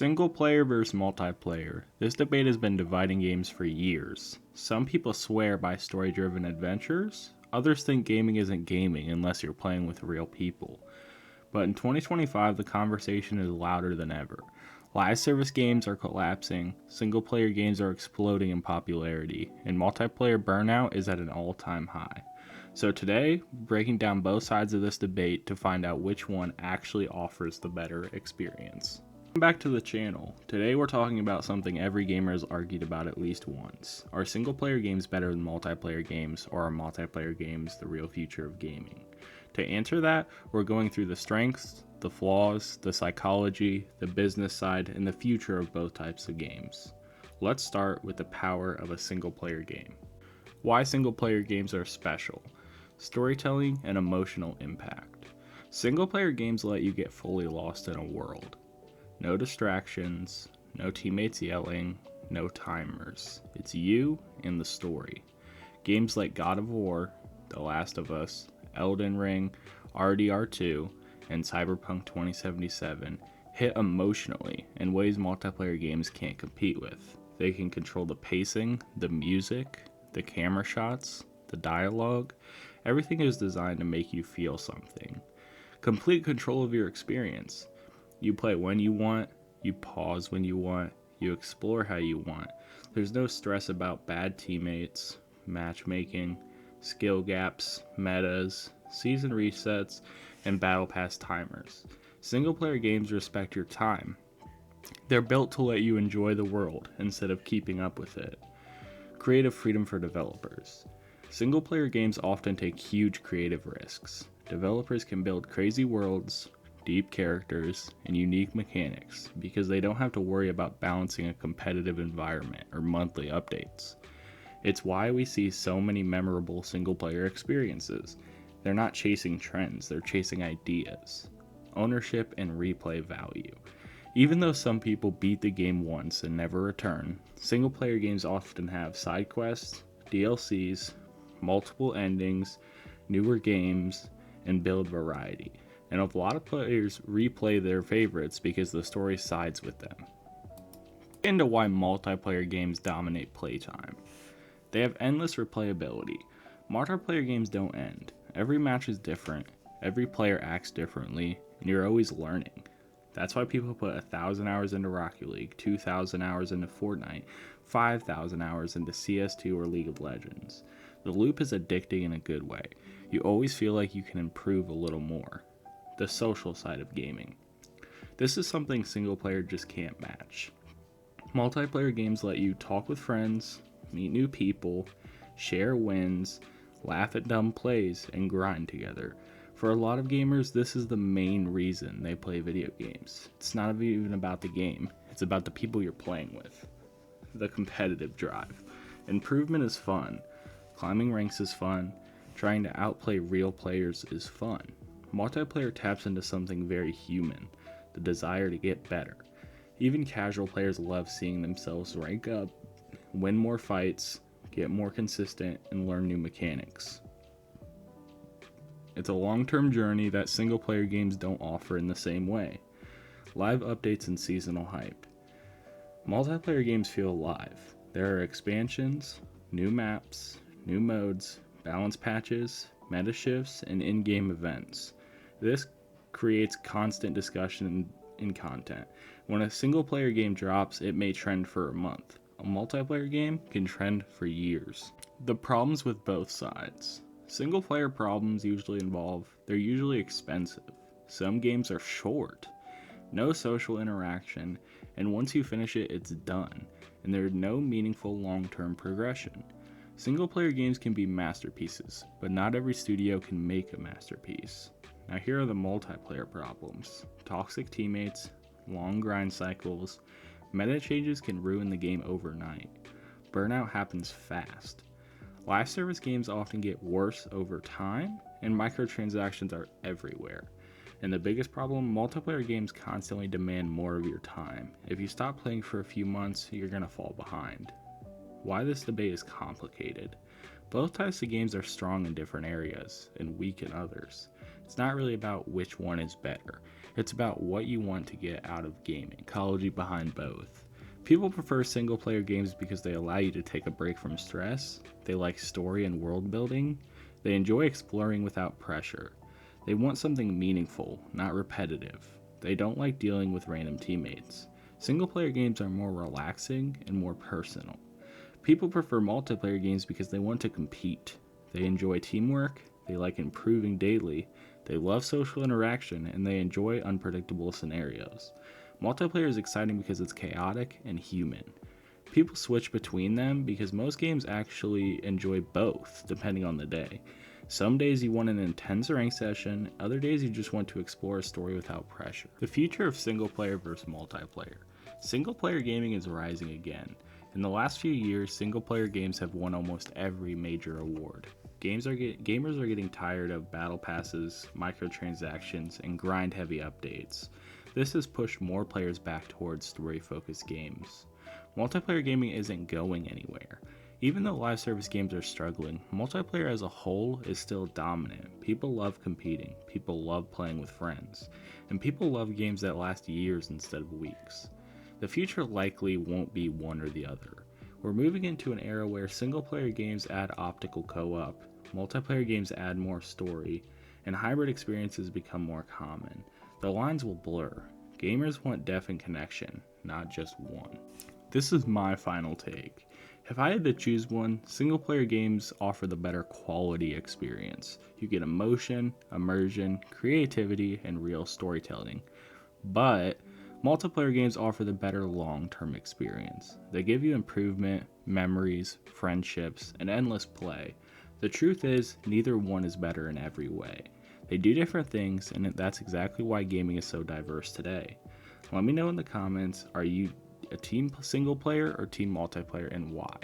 Single player versus multiplayer. This debate has been dividing games for years. Some people swear by story-driven adventures. Others think gaming isn't gaming unless you're playing with real people. But in 2025, the conversation is louder than ever. Live service games are collapsing, single-player games are exploding in popularity, and multiplayer burnout is at an all-time high. So today, breaking down both sides of this debate to find out which one actually offers the better experience. Welcome back to the channel. Today we're talking about something every gamer has argued about at least once. Are single player games better than multiplayer games, or are multiplayer games the real future of gaming? To answer that, we're going through the strengths, the flaws, the psychology, the business side, and the future of both types of games. Let's start with the power of a single player game. Why single player games are special. Storytelling and emotional impact. Single player games let you get fully lost in a world. No distractions, no teammates yelling, no timers. It's you and the story. Games like God of War, The Last of Us, Elden Ring, RDR2, and Cyberpunk 2077 hit emotionally in ways multiplayer games can't compete with. They can control the pacing, the music, the camera shots, the dialogue. Everything is designed to make you feel something. Complete control of your experience. You play when you want, you pause when you want, you explore how you want. There's no stress about bad teammates, matchmaking, skill gaps, metas, season resets, and battle pass timers. Single player games respect your time. They're built to let you enjoy the world instead of keeping up with it. Creative freedom for developers. Single player games often take huge creative risks. Developers can build crazy worlds, deep characters, and unique mechanics because they don't have to worry about balancing a competitive environment or monthly updates. It's why we see so many memorable single-player experiences. They're not chasing trends, they're chasing ideas, ownership, and replay value. Even though some people beat the game once and never return, single-player games often have side quests, DLCs, multiple endings, newer games, and build variety. And a lot of players replay their favorites because the story sides with them. Into why multiplayer games dominate playtime. They have endless replayability. Multiplayer games don't end. Every match is different, every player acts differently, and you're always learning. That's why people put 1,000 hours into Rocket League, 2,000 hours into Fortnite, 5,000 hours into CS2 or League of Legends. The loop is addicting in a good way. You always feel like you can improve a little more. The social side of gaming. This is something single player just can't match. Multiplayer games let you talk with friends, meet new people, share wins, laugh at dumb plays, and grind together. For a lot of gamers, this is the main reason they play video games. It's not even about the game, it's about the people you're playing with. The competitive drive. Improvement is fun. Climbing ranks is fun. Trying to outplay real players is fun. Multiplayer taps into something very human, the desire to get better. Even casual players love seeing themselves rank up, win more fights, get more consistent, and learn new mechanics. It's a long-term journey that single-player games don't offer in the same way. Live updates and seasonal hype. Multiplayer games feel alive. There are expansions, new maps, new modes, balance patches, meta shifts, and in-game events. This creates constant discussion in content. When a single player game drops, it may trend for a month. A multiplayer game can trend for years. The problems with both sides. Single player problems usually involve, they're usually expensive. Some games are short, no social interaction, and once you finish it, it's done, and there's no meaningful long-term progression. Single player games can be masterpieces, but not every studio can make a masterpiece. Now here are the multiplayer problems. Toxic teammates, long grind cycles, meta changes can ruin the game overnight. Burnout happens fast. Live service games often get worse over time, and microtransactions are everywhere. And the biggest problem, multiplayer games constantly demand more of your time. If you stop playing for a few months, you're gonna fall behind. Why this debate is complicated. Both types of games are strong in different areas and weak in others. It's not really about which one is better. It's about what you want to get out of gaming, psychology behind both. People prefer single player games because they allow you to take a break from stress, they like story and world building, they enjoy exploring without pressure. They want something meaningful, not repetitive. They don't like dealing with random teammates. Single player games are more relaxing and more personal. People prefer multiplayer games because they want to compete. They enjoy teamwork, they like improving daily, they love social interaction, and they enjoy unpredictable scenarios. Multiplayer is exciting because it's chaotic and human. People switch between them because most games actually enjoy both, depending on the day. Some days you want an intense rank session, other days you just want to explore a story without pressure. The future of single player versus multiplayer. Single player gaming is rising again. In the last few years, single player games have won almost every major award. Gamers are getting tired of battle passes, microtransactions, and grind-heavy updates. This has pushed more players back towards story-focused games. Multiplayer gaming isn't going anywhere. Even though live service games are struggling, multiplayer as a whole is still dominant. People love competing, people love playing with friends, and people love games that last years instead of weeks. The future likely won't be one or the other. We're moving into an era where single-player games add optical co-op, multiplayer games add more story, and hybrid experiences become more common. The lines will blur. Gamers want depth and connection, not just one. This is my final take. If I had to choose one, single-player games offer the better quality experience. You get emotion, immersion, creativity, and real storytelling. But multiplayer games offer the better long-term experience. They give you improvement, memories, friendships, and endless play. The truth is, neither one is better in every way. They do different things, and that's exactly why gaming is so diverse today. Let me know in the comments, are you a team single player or team multiplayer, and why?